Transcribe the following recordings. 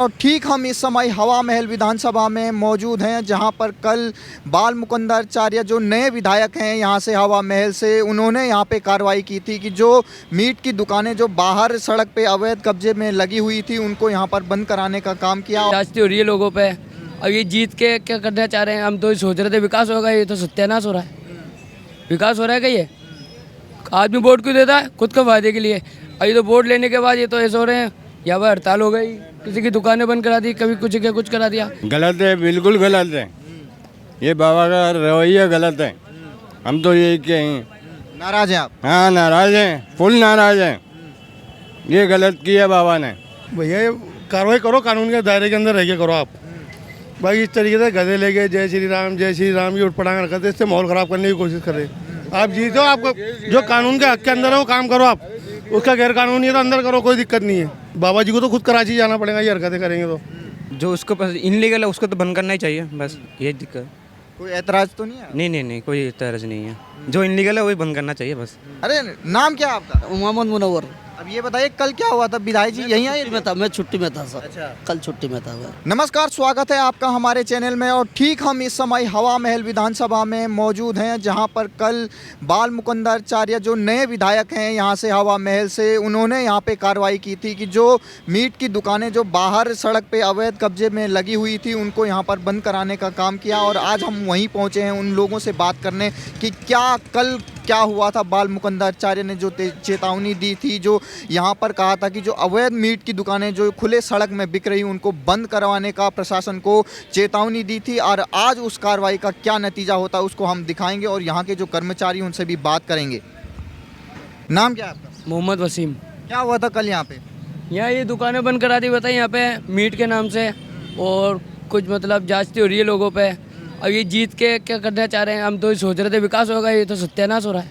और ठीक हम इस समय हवा महल विधानसभा में मौजूद हैं, जहां पर कल बाल मुकुंदाचार्य जो नए विधायक हैं यहां से हवा महल से, उन्होंने यहां पे कार्रवाई की थी कि जो मीट की दुकानें जो बाहर सड़क पे अवैध कब्जे में लगी हुई थी उनको यहां पर बंद कराने का काम किया। राजनीति हो रही है लोगों पे। अब ये जीत के क्या करना चाह रहे हैं? हम तो सोच रहे थे विकास होगा, ये तो सत्यानाश हो रहा है। विकास हो रहा है क्या? ये आदमी वोट क्यों देता है? खुद के फायदे के लिए। और ये तो वोट लेने के बाद ये तो ऐसे हो रहे हैं, या वह हड़ताल हो गई, किसी की दुकानें बंद करा दी, कभी कुछ क्या कुछ करा दिया। गलत है, बिल्कुल गलत है। ये बाबा का रवैया गलत है। हम तो यही कहें। नाराज हैं आप? हाँ, नाराज हैं, फुल नाराज हैं। ये गलत किया बाबा ने। भैया कार्रवाई करो, कानून के दायरे के अंदर रह के करो आप। भाई इस तरीके से गधे लेके जय श्री राम की उठपटांग करते, इससे माहौल ख़राब करने की कोशिश कर रहे हैं। आप जीतो, आपको जो कानून के हक के अंदर है वो काम करो आप। उसका गैर कानूनी है तो अंदर करो, कोई दिक्कत नहीं है। बाबा जी को तो खुद कराची जाना पड़ेगा ये हरकतें करेंगे तो। जो उसको इनलीगल है उसको तो बंद करना ही चाहिए, बस ये दिक्कत। कोई ऐतराज तो नहीं है? नहीं, कोई एतराज नहीं है। जो इनलीगल है वही बंद करना चाहिए बस। अरे नाम क्या है आपका? मोहम्मद मुनव्वर। अब ये बताइए कल क्या हुआ था? विधायक जी यहीं आए? में था, मैं छुट्टी में था सर। अच्छा। कल छुट्टी में था मैं। नमस्कार, स्वागत है आपका हमारे चैनल में। और ठीक हम इस समय हवा महल विधानसभा में मौजूद हैं, जहां पर कल बाल मुकुंदाचार्य जो नए विधायक हैं यहां से हवा महल से, उन्होंने यहां पे कार्रवाई की थी कि जो मीट की दुकानें जो बाहर सड़क पे अवैध कब्जे में लगी हुई थी उनको यहां पर बंद कराने का काम किया। और आज हम वहीं पहुंचे हैं उन लोगों से बात करने कि कल क्या हुआ था। बाल मुकुंदाचार्य ने जो चेतावनी दी थी, जो यहाँ पर कहा था कि जो अवैध मीट की दुकानें जो खुले सड़क में बिक रही उनको बंद करवाने का प्रशासन को चेतावनी दी थी। और आज उस कार्रवाई का क्या नतीजा होता है उसको हम दिखाएंगे और यहाँ के जो कर्मचारी उनसे भी बात करेंगे। नाम क्या है आपका? मोहम्मद वसीम। क्या हुआ था कल यहाँ पे? यहाँ ये दुकानें बंद करा दी, बताइए, यहाँ पे मीट के नाम से, और कुछ मतलब जांचती हो रही है लोगों पे। अब ये जीत के क्या करना चाह रहे हैं? हम तो सोच रहे थे विकास होगा, ये तो सत्यानाश हो रहा है।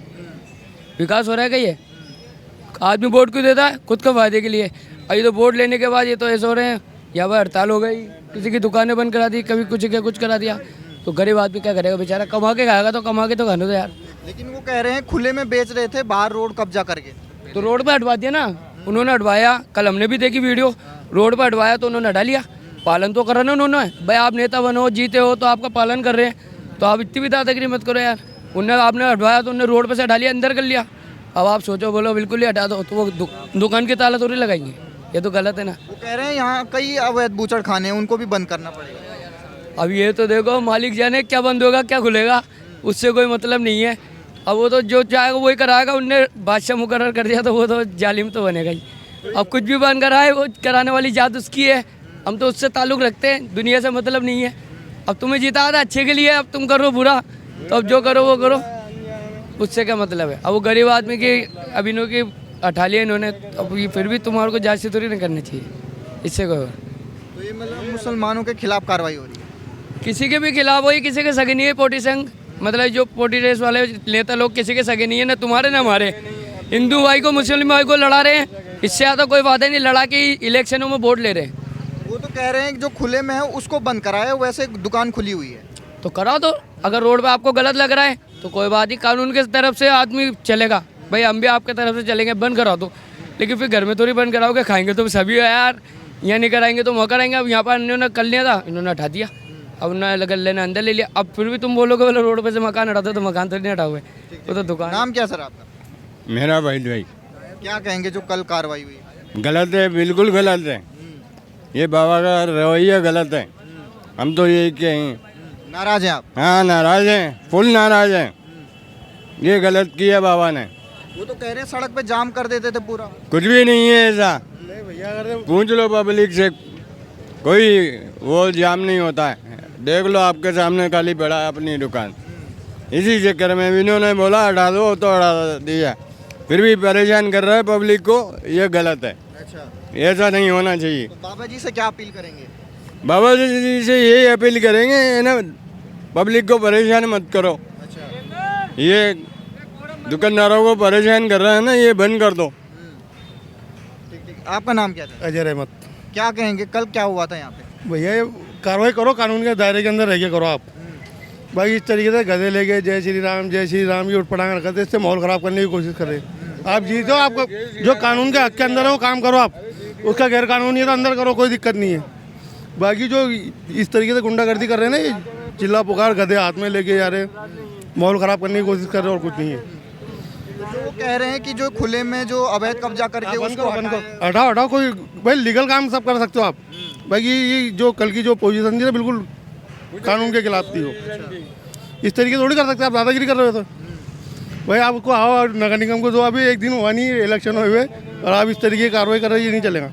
विकास हो रहा है क्या? ये आदमी वोट क्यों देता है? खुद के फायदे के लिए। और ये तो वोट लेने के बाद ये तो ऐसे हो रहे हैं, या वह हड़ताल हो गई, किसी की दुकानें बंद करा दी, कभी कुछ क्या कुछ करा दिया। तो गरीब आदमी क्या करेगा बेचारा? कमा के खाएगा तो कमा के तो खाने दो यार। लेकिन वो कह रहे हैं खुले में बेच रहे थे, बाहर रोड कब्जा करके। तो रोड पे हटवा दिया ना उन्होंने, हटवाया। कल हमने भी देखी वीडियो, रोड पे हटवाया तो उन्होंने हटा लिया। पालन तो कर रहे ना उन्होंने। भाई आप नेता बनो, जीते हो तो आपका पालन कर रहे हैं, तो आप इतनी भी दादागिरी मत करो यार। उन्हें आपने हटवाया तो उन्होंने रोड पे से हटा लिया, अंदर कर लिया। अब आप सोचो, बोलो बिल्कुल ही हटा दो, तो वो दुकान की ताला थोड़ी लगाएंगे। ये तो गलत है ना। वो कह रहे हैं यहाँ कई अवैध बूचड़ खाने हैं, उनको भी बंद करना पड़ेगा। अब ये तो देखो, मालिक जाने क्या बंद होगा क्या खुलेगा, उससे कोई मतलब नहीं है। अब वो तो जो चाहेगा वही कराएगा। उनने बादशाह मुकर्रर कर दिया तो वो तो जालिम तो बनेगा ही। अब कुछ भी बंद कराए, वो कराने वाली जात उसकी है। हम तो उससे ताल्लुक़ रखते हैं, दुनिया से मतलब नहीं है। अब तुम्हें जीता था अच्छे के लिए, अब तुम करो बुरा, तो अब जो करो वो करो, उससे क्या मतलब है? अब वो गरीब आदमी की अब इन्हों की हटा लिया इन्होंने, अब ये फिर भी तुम्हारे को जांच से थोड़ी नहीं करनी चाहिए, इससे कोई। तो ये मतलब मुसलमानों के खिलाफ कार्रवाई हो रही है? किसी के भी खिलाफ हो, किसी के सगे नहीं है। पोटी संघ मतलब जो पोटी रेस वाले नेता लोग किसी के सगे नहीं है, ना तुम्हारे ना हमारे। हिंदू भाई को मुस्लिम भाई को लड़ा रहे हैं, इससे ज़्यादा कोई वादा नहीं। लड़ा के इलेक्शनों में वोट ले रहे हैं। वो तो कह रहे हैं कि जो खुले में है उसको बंद कराए, वैसे दुकान खुली हुई है तो करा दो। अगर रोड पे आपको गलत लग रहा है तो कोई बात नहीं, कानून के तरफ से आदमी चलेगा। भाई हम भी आपके तरफ से चलेंगे, बंद करा दो। लेकिन फिर घर में थोड़ी बंद कराओगे, खाएंगे तो सभी है यार। यहाँ नहीं कराएंगे तो वहाँ कराएंगे। अब यहाँ पर इन्होंने कर लिया था, इन्होंने हटा दिया। अब उन्होंने लगा लेना अंदर ले लिया। अब फिर भी तुम बोलोगे बोले रोड पे से मकान हटा दो, तो मकान तो नहीं हटा हुए, वो तो दुकान। नाम क्या सर आपका? मेरा भाई क्या कहेंगे जो कल कार्रवाई हुई? गलत है, बिल्कुल गलत है। ये बाबा का रवैया गलत है। हम तो यही कहें। नाराज हैं आप? हाँ, नाराज हैं, फुल नाराज हैं। ये गलत किया बाबा ने। वो तो कह रहे हैं सड़क पे जाम कर देते थे पूरा। कुछ भी नहीं है ऐसा, पूछ लो पब्लिक से, कोई वो जाम नहीं होता है। देख लो आपके सामने खाली पड़ा है अपनी दुकान। इसी चक्कर में इन्होंने बोला हटा दो तो हटा दिया, फिर भी परेशान कर रहा है पब्लिक को। ये गलत है। अच्छा, ऐसा नहीं होना चाहिए। तो बाबा जी से क्या अपील करेंगे? बाबा जी से यही अपील करेंगे ना, पब्लिक को परेशान मत करो। अच्छा, ये दुकानदारों को परेशान कर रहा है ना, ये बंद कर दो। ठीक। आपका नाम क्या था? अजय रहमत। क्या कहेंगे कल क्या हुआ था यहाँ पे? भैया कार्रवाई करो, कानून के दायरे के अंदर रह के करो आप। भाई इस तरीके से गधे लेके जय श्री राम की उठपटांग करते, इससे माहौल ख़राब करने की कोशिश कर रहे हैं। आप जीतो, आपको जो कानून के हक के अंदर है वो काम करो आप। उसका गैर कानूनी है तो अंदर करो, कोई दिक्कत नहीं है। बाकी जो इस तरीके से गुंडागर्दी कर रहे हैं ना, ये चिल्ला पुकार गधे हाथ में लेके जा रहे हैं, माहौल ख़राब करने की कोशिश कर रहे हैं और कुछ नहीं है। तो वो कह रहे हैं कि जो खुले में जो अवैध कब्जा करके उसको हटाएं। हटाओ हटाओ, कोई भाई लीगल काम सब कर सकते हो आप। बाकी ये जो कल की जो पोजीशन थी ना, बिल्कुल कानून के खिलाफ थी वो। इस तरीके थोड़ी कर सकते आप, दादागिरी कर रहे हो तो भाई आपको आओ और नगर निगम को दो, अभी एक दिन हुआ नहीं इलेक्शन हुए और आप इस तरीके की कार्रवाई कर रहे हैं, ये नहीं चलेगा।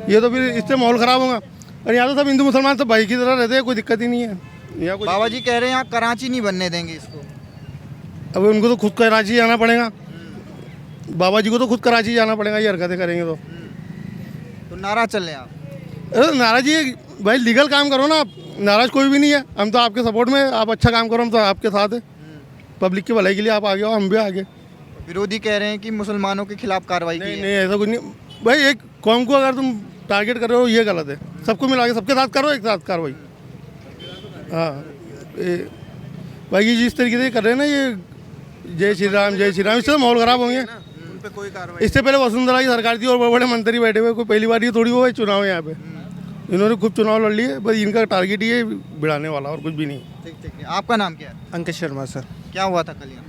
ये तो फिर इससे माहौल ख़राब होगा। और यहाँ तो सब हिंदू मुसलमान सब भाई की तरह रहते हैं, कोई दिक्कत ही नहीं है यहाँ। कोई बाबा जी कह रहे हैं यहाँ कराची नहीं बनने देंगे इसको। अब उनको तो खुद कराची जाना पड़ेगा, बाबा जी को तो खुद कराची जाना पड़ेगा, ये हरकतें करेंगे तो नाराज चल रहे हैं आप। अरे नाराज ही भाई, लीगल काम करो ना आप, नाराज कोई भी नहीं है। हम तो आपके सपोर्ट में, आप अच्छा काम करो हम तो आपके साथ है। पब्लिक की भलाई के लिए आप आगे हो, हम भी आगे। विरोधी कह रहे हैं कि मुसलमानों के खिलाफ कार्रवाई की नहीं है। नहीं, ऐसा कुछ नहीं भाई। एक कौम को अगर तुम टारगेट कर रहे हो, ये गलत है। सबको मिला के सबके साथ करो, एक साथ कार्रवाई। हाँ भाई, जिस तरीके से कर रहे हैं ना ये, जय श्री राम जय श्री राम, इससे तो माहौल ख़राब होंगे। इससे पहले वसुंधरा की सरकार थी और बड़े बड़े मंत्री बैठे हुए, कोई पहली बार ये थोड़ी हुआ है चुनाव है यहाँ पे। इन्होंने खूब चुनाव लड़ लिए, बस इनका टारगेट ही है बिड़ाने वाला और कुछ भी नहीं। ठीक है। आपका नाम क्या है? अंकित शर्मा सर। क्या हुआ था कल यहाँ?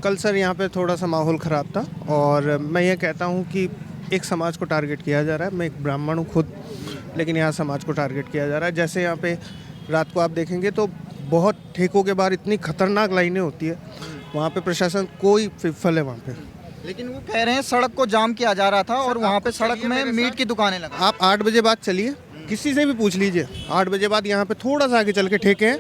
कल सर यहाँ पे थोड़ा सा माहौल ख़राब था और मैं ये कहता हूँ कि एक समाज को टारगेट किया जा रहा है। मैं एक ब्राह्मण हूँ खुद, लेकिन यहाँ समाज को टारगेट किया जा रहा है। जैसे यहाँ पे रात को आप देखेंगे तो बहुत ठेकों के बाहर इतनी खतरनाक लाइनें होती है, वहाँ पे प्रशासन कोई विफल है वहाँ पे। लेकिन वो कह रहे हैं सड़क को जाम किया जा रहा था और वहाँ पे सड़क में मीट की दुकानें लगा। आप 8 बजे बाद चलिए, किसी से भी पूछ लीजिए, 8 बजे बाद यहाँ पे थोड़ा सा आगे चल के ठेके हैं,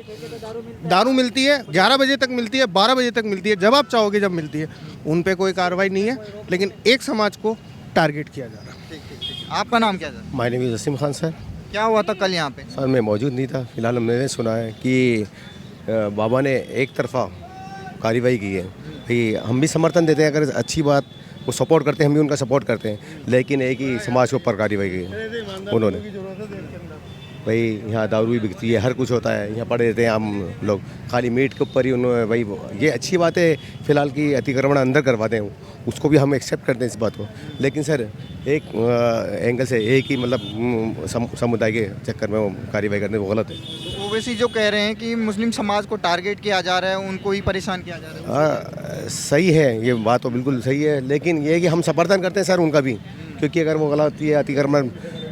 दारू मिलती है, 11 बजे तक मिलती है, 12 बजे तक मिलती है, जब आप चाहोगे जब मिलती है। उन पे कोई कार्रवाई नहीं है, लेकिन एक समाज को टारगेट किया जा रहा है। ठीक। आपका नाम क्या था? My name is Wasim Khan sir. क्या हुआ था कल यहाँ पे? सर मैं मौजूद नहीं था, फिलहाल मैंने सुना है कि बाबा ने एक तरफा कार्रवाई की है। भाई हम भी समर्थन देते हैं, अगर अच्छी बात वो सपोर्ट करते हैं, हम भी उनका सपोर्ट करते हैं, लेकिन एक ही समाज के ऊपर कार्रवाई की है उन्होंने। भाई यहाँ दारू भी बिकती है, हर कुछ होता है, यहाँ पड़े रहते हैं हम लोग, खाली मीट के ऊपर ही उन्होंने भाई ये अच्छी बात है फिलहाल की अतिक्रमण अंदर करवाते हैं, उसको भी हम एक्सेप्ट करते हैं इस बात को। लेकिन सर एक एंगल से एक ही मतलब समुदाय के चक्कर में वो कार्रवाई करने वो गलत है। तो ओवैसी जो कह रहे हैं कि मुस्लिम समाज को टारगेट किया जा रहा है, उनको ही परेशान किया जा रहा है। सही है, ये बात तो बिल्कुल सही है, लेकिन ये है कि हम समर्थन करते हैं सर उनका भी, क्योंकि अगर वो गलत है अतिक्रमण,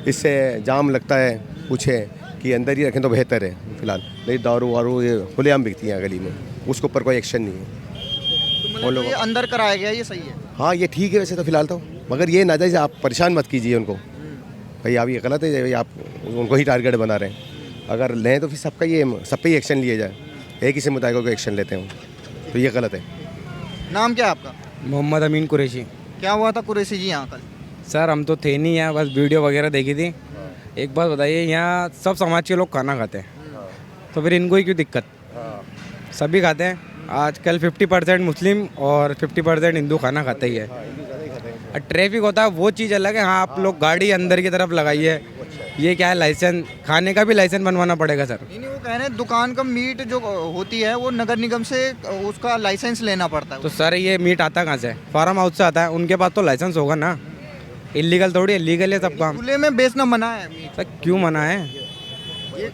इससे जाम लगता है, कुछ है कि अंदर ही रखें तो बेहतर है। फिलहाल नहीं, दारू वारू ये खुलेआम बिकती है गली में, उसके ऊपर कोई एक्शन नहीं है। तो मतलब ये अंदर कराया गया, ये सही है? हाँ ये ठीक है वैसे तो फिलहाल तो, मगर ये नाजायज़ आप परेशान मत कीजिए उनको। भाई आप ये गलत है, आप उनको ही टारगेट बना रहे हैं। अगर लें तो फिर सबका ये सब पे ही एक्शन लिया जाए, एक ही समुदाय को एक्शन लेते हैं तो ये गलत है। नाम क्या है आपका? मोहम्मद अमीन कुरैशी। क्या हुआ था कुरैशी जी यहाँ कल? सर हम तो थे नहीं यहाँ, बस वीडियो वगैरह देखी थी। एक बात बताइए, यहाँ सब समाज के लोग खाना खाते हैं, तो फिर इनको ही क्यों दिक्कत? सभी खाते हैं। आजकल 50% मुस्लिम और 50% हिंदू खाना खाते ही है। और ट्रैफिक होता है वो चीज़ अलग है। हाँ आप लोग गाड़ी अंदर की तरफ लगाइए, ये क्या है, लाइसेंस, खाने का भी लाइसेंस बनवाना पड़ेगा सर। नहीं वो कह रहे हैं दुकान का मीट जो होती है वो नगर निगम से उसका लाइसेंस लेना पड़ता है। तो सर ये मीट आता कहाँ से? फार्म हाउस से आता है, उनके पास तो लाइसेंस होगा ना। इलीगल थोड़ी है, लीगल है सब काम। खुले में बेचना मना है मीट। सर क्यों मना है? ये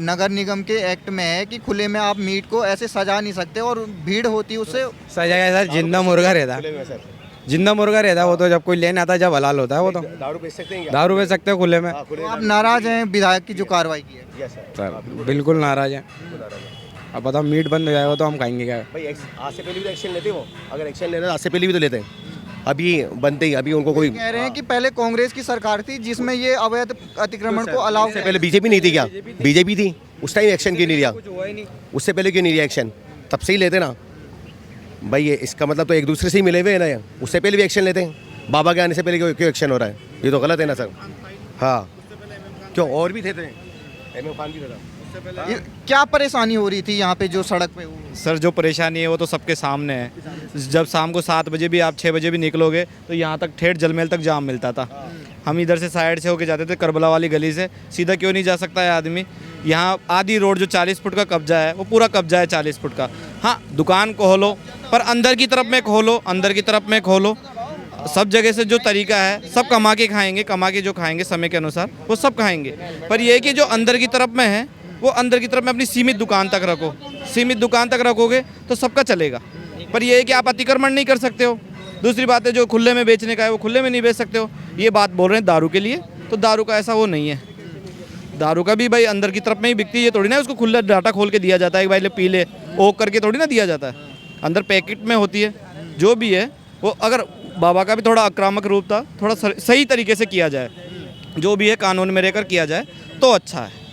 नगर निगम के एक्ट में है कि खुले में आप मीट को ऐसे सजा नहीं सकते और भीड़ होती है उससे। सजा सर, जिंदा मुर्गा रहता है, जिंदा मुर्गा रहता है वो तो, जब कोई लेने आता है जब हलाल होता है वो तो। दारू बेच सकते हैं, दारू बेच सकते हो खुले में। तो आप नाराज हैं विधायक की जो कार्रवाई की है? सर बिल्कुल नाराज है। अब बताओ मीट बंद हो जाएगा तो हम खाएंगे क्या? भाई आज से पहले भी तो एक्शन लेते वो, अगर एक्शन लेना आज से पहले भी तो लेते हैं, अभी बनते ही अभी उनको कोई कह रहे हैं कि पहले कांग्रेस की सरकार थी जिसमें ये अवैध अतिक्रमण को अलाउ उससे पहले बीजेपी नहीं थी क्या? बीजेपी थी, उस टाइम एक्शन क्यों नहीं लिया? उससे पहले क्यों नहीं लिया एक्शन? तब से ही लेते ना भाई, ये इसका मतलब तो एक दूसरे से ही मिले हुए हैं ना। उससे पहले भी एक्शन लेते हैं, बाबा के आने से पहले क्यों एक्शन हो रहा है? ये तो गलत है ना सर। हाँ क्यों, और भी थे एम खान भी था। ये क्या परेशानी हो रही थी यहाँ पे जो सड़क पे सर जो परेशानी है वो तो सबके सामने है। जब शाम को 7 बजे भी आप 6 बजे भी निकलोगे तो यहाँ तक ठेठ जलमेल तक जाम मिलता था। हम इधर से साइड से होके जाते थे, करबला वाली गली से। सीधा क्यों नहीं जा सकता है आदमी? यहाँ आधी रोड जो 40 फुट का कब्जा है वो पूरा कब्जा है 40 फुट का। हाँ दुकान खोलो पर अंदर की तरफ में खोलो, अंदर की तरफ में खोलो। सब जगह से जो तरीका है सब कमा के खाएंगे, कमा के जो खाएंगे समय के अनुसार वो सब खाएंगे। पर ये है कि जो अंदर की तरफ में है वो अंदर की तरफ में अपनी सीमित दुकान तक रखो। सीमित दुकान तक रखोगे तो सबका चलेगा। पर ये है कि आप अतिक्रमण नहीं कर सकते हो। दूसरी बात है जो खुले में बेचने का है वो खुले में नहीं बेच सकते हो। ये बात बोल रहे हैं दारू के लिए, तो दारू का ऐसा वो नहीं है। दारू का भी भाई अंदर की तरफ में ही बिकती है, ये थोड़ी ना उसको खुला डाटा खोल के दिया जाता है कि भाई ले पी ले, ओक करके थोड़ी ना दिया जाता है। अंदर पैकेट में होती है। जो भी है वो अगर बाबा का भी थोड़ा आक्रामक रूप था, थोड़ा सही तरीके से किया जाए, जो भी है कानून में रहकर किया जाए तो अच्छा है।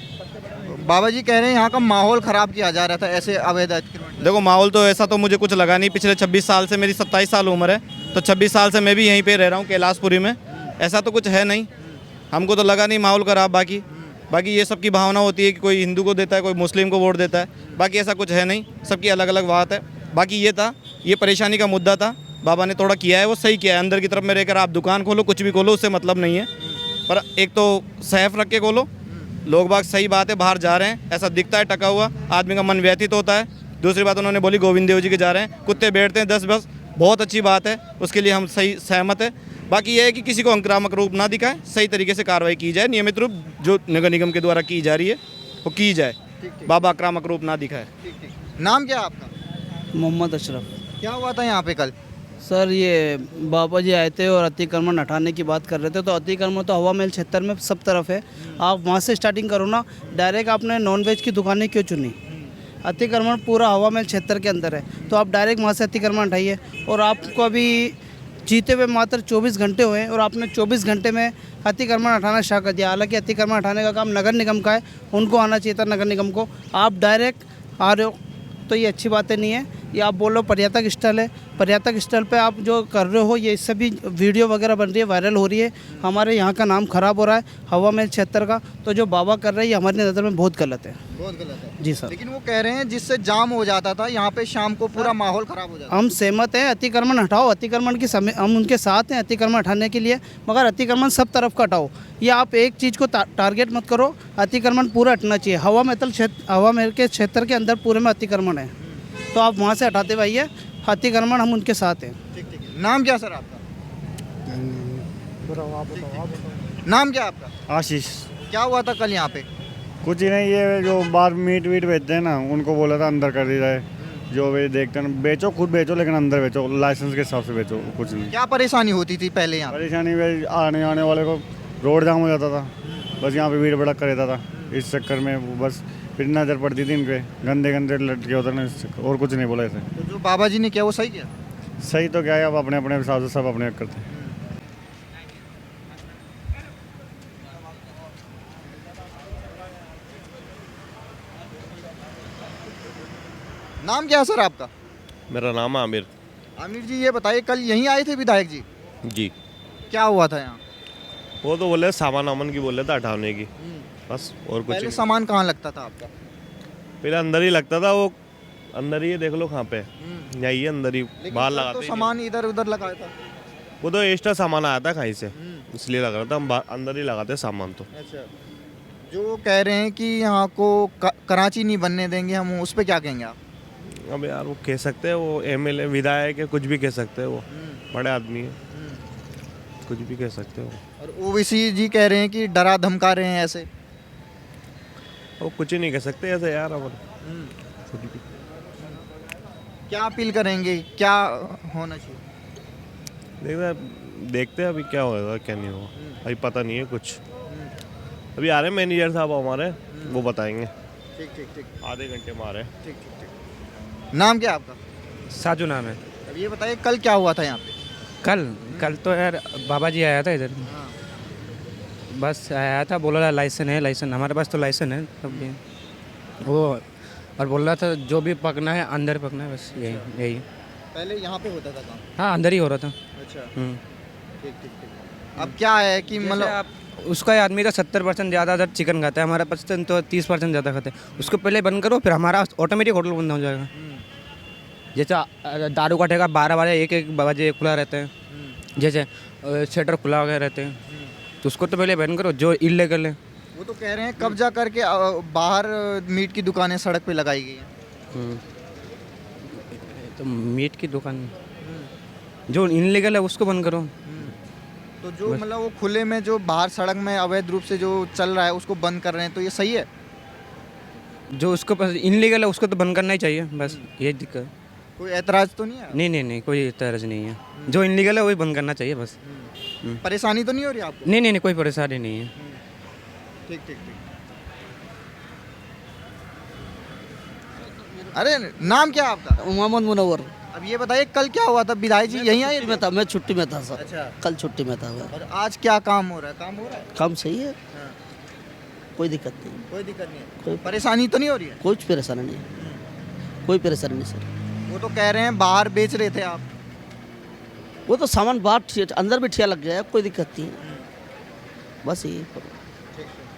बाबा जी कह रहे हैं यहाँ का माहौल ख़राब किया जा रहा था ऐसे अवैध अतिक्रमण। देखो माहौल तो ऐसा तो मुझे कुछ लगा नहीं। पिछले 26 साल से, मेरी 27 साल उम्र है, तो 26 साल से मैं भी यहीं पे रह रहा हूँ कैलाशपुरी में। ऐसा तो कुछ है नहीं, हमको तो लगा नहीं माहौल ख़राब। बाकी ये सबकी भावना होती है कि कोई हिंदू को देता है, कोई मुस्लिम को वोट देता है। बाकी ऐसा कुछ है नहीं, सबकी अलग अलग बात है। बाकी ये था, ये परेशानी का मुद्दा था, बाबा ने थोड़ा किया है वो सही किया है। अंदर की तरफ में रहकर आप दुकान खोलो, कुछ भी खोलो, उससे मतलब नहीं है। पर एक तो सैफ रख के खोलो, लोग बाग सही बात है बाहर जा रहे हैं, ऐसा दिखता है टका हुआ, आदमी का मन व्यथित होता है। दूसरी बात उन्होंने बोली गोविंद देव जी के जा रहे हैं, कुत्ते बैठते हैं 10 बस, बहुत अच्छी बात है, उसके लिए हम सही सहमत है। बाकी ये है कि किसी को आक्रामक रूप ना दिखाए, सही तरीके से कार्रवाई की जाए, नियमित रूप जो नगर निगम के द्वारा की जा रही है वो की जाए। बाबा आक्रामक रूप ना दिखाए। नाम क्या है आपका? मोहम्मद अशरफ। क्या हुआ था यहाँ पे कल? सर ये बाबा जी आए थे और अतिक्रमण हटाने की बात कर रहे थे। तो अतिक्रमण तो हवा महल क्षेत्र में सब तरफ है, आप वहाँ से स्टार्टिंग करो ना। डायरेक्ट आपने नॉनवेज की दुकानें क्यों चुनी? अतिक्रमण पूरा हवा महल क्षेत्र के अंदर है, तो आप डायरेक्ट वहाँ से अतिक्रमण हटाइए। और आपको अभी जीते हुए मात्र 24 घंटे हुए और आपने 24 घंटे में अतिक्रमण हटाना स्टार्ट कर दिया। हालांकि अतिक्रमण हटाने का काम नगर निगम का है, उनको आना चाहिए था नगर निगम को। आप डायरेक्ट आ रहे हो तो ये अच्छी बातें नहीं है। ये आप बोल रहे हो पर्यटक स्थल है, पर्यटक स्थल पे आप जो कर रहे हो ये इससे भी वीडियो वगैरह बन रही है, वायरल हो रही है, हमारे यहाँ का नाम खराब हो रहा है हवा महल क्षेत्र का। तो जो बाबा कर रहे हैं ये हमारी नज़र में बहुत गलत है। बहुत गलत है जी सर। लेकिन वो कह रहे हैं जिससे जाम हो जाता था यहाँ पे शाम को पूरा माहौल ख़राब हो जाता। हम सहमत हैं, अतिक्रमण हटाओ, अतिक्रमण की समय हम उनके साथ हैं अतिक्रमण हटाने के लिए, मगर अतिक्रमण सब तरफ का हटाओ। ये आप एक चीज़ को टारगेट मत करो, अतिक्रमण पूरा हटना चाहिए। हवा महल के क्षेत्र के अंदर पूरे में अतिक्रमण है, तो आप वहाँ से हटाते भाई, अतिक्रमण हम उनके साथ हैं। ठीक। नाम क्या सर आपका? नाम क्या आपका? आशीष। क्या हुआ था कल यहाँ पे? कुछ ही नहीं, ये जो बाहर मीट वीट बेचते हैं ना, उनको बोला था अंदर कर दी जाए। जो वे देखते हैं बेचो, खुद बेचो, लेकिन अंदर बेचो, लाइसेंस के हिसाब से बेचो। कुछ नहीं। क्या परेशानी होती थी पहले यहाँ? परेशानी में आने वाले को रोड जाम हो जाता था, बस यहाँ पे भीड़ भड़क रहता था। इस चक्कर में वो बस फिर नज़र पड़ती थी इनके, गंदे लटके होते ना, और कुछ नहीं बोला इसे। तो जो बाबा जी ने किया वो सही किया? सही तो क्या है, अब अपने अपने हिसाब से सब अपने करते हैं। नाम क्या है सर आपका? मेरा नाम है आमिर। आमिर जी ये बताइए कल यहीं आए थे विधायक जी? जी। क्या हुआ था यहाँ? वो तो बोले सामान वामान की बोले था हटाने की, बस और कुछ पहले नहीं। सामान कहाँ लगता था आपका? पहले अंदर ही लगता था, वो अंदर ही है, देख लो कहाँ पे यही है, अंदर ही बाहर तो लगाते ही सामान इधर उधर लगाया था। नहीं। वो तो एक्स्ट्रा सामान आया था कहीं से, इसलिए लग रहा था हम अंदर ही लगाते सामान। तो अच्छा, जो कह रहे हैं कि यहाँ को कराची नहीं बनने देंगे हम, उस पर क्या कहेंगे आप? अब यार वो कह सकते हैं, वो एमएलए विधायक है, कुछ भी कह सकते हैं, वो बड़े आदमी है, कुछ भी कह सकते हो। और ओवैसी जी कह रहे हैं कि डरा धमका रहे हैं ऐसे। वो कुछ ही नहीं कह सकते ऐसे यार, अब कुछ भी। क्या अपील करेंगे, क्या होना चाहिए? देखते हैं अभी क्या होगा क्या नहीं होगा, अभी पता नहीं है कुछ। अभी आ रहे हैं मैनेजर साहब हमारे, वो बताएंगे। ठीक। आधे घंटे में आ रहे हैं। ठीक। नाम क्या आपका? साजू नाम है। अब ये बताइए कल क्या हुआ था यहाँ पे? कल तो यार बाबा जी आया था इधर, बस आया था, बोला लाइसेंस है, लाइसेंस हमारे पास तो लाइसेंस है तब भी वो, और बोल रहा था जो भी पकना है अंदर पकना है, बस यही। पहले यहाँ पे होता था काम? हाँ अंदर ही हो रहा था। अच्छा। ठीक। अब क्या है कि मतलब उसका आदमी का 70% ज़्यादा अगर चिकन खाता है, हमारा पर्सन तो 30% ज़्यादा खाते हैं। उसको पहले बंद करो, फिर हमारा ऑटोमेटिक होटल बंद हो जाएगा। जैसे दारू का ठेका 12 एक बजे खुला रहता है, जैसे शटर खुला वगैरह रहते हैं, तो उसको तो पहले बंद करो जो इल्लीगल है। वो तो कह रहे हैं कब्जा करके बाहर मीट की दुकानें सड़क पे लगाई गई हैं। तो मीट की दुकान जो इनलीगल है उसको बंद करो। तो जो मतलब वो खुले में जो बाहर सड़क में अवैध रूप से जो चल रहा है उसको बंद कर रहे हैं, तो ये सही है? जो उसको इनलीगल है उसको तो बंद करना ही चाहिए, बस ये दिक्कत। कोई ऐतराज तो नहीं है? नहीं, कोई तरज नहीं है। जो इनलीगल है वही बंद करना चाहिए बस। परेशानी तो नहीं हो रही आपको? नहीं, कोई परेशानी नहीं है। ठीक ठीक ठीक। अरे नाम क्या है आपका? मोहम्मद मुनव्वर। अब ये बताइए कल क्या हुआ था? विधायक जी यहीं आए छुट्टी थे? में था, मैं छुट्टी में था सर। अच्छा। कल छुट्टी में था मैं। और आज क्या काम हो रहा है? काम हो रहा है? काम सही है, हाँ। कोई दिक्कत नहीं, कोई दिक्कत नहीं है? कोई परेशानी तो नहीं हो रही है? कुछ परेशानी नहीं, कोई परेशानी नहीं सर। वो तो कह रहे हैं बाहर बेच रहे थे आप। वो तो सामान बाहर अंदर भी ठिया लग गया है, कोई दिक्कत नहीं है, बस यही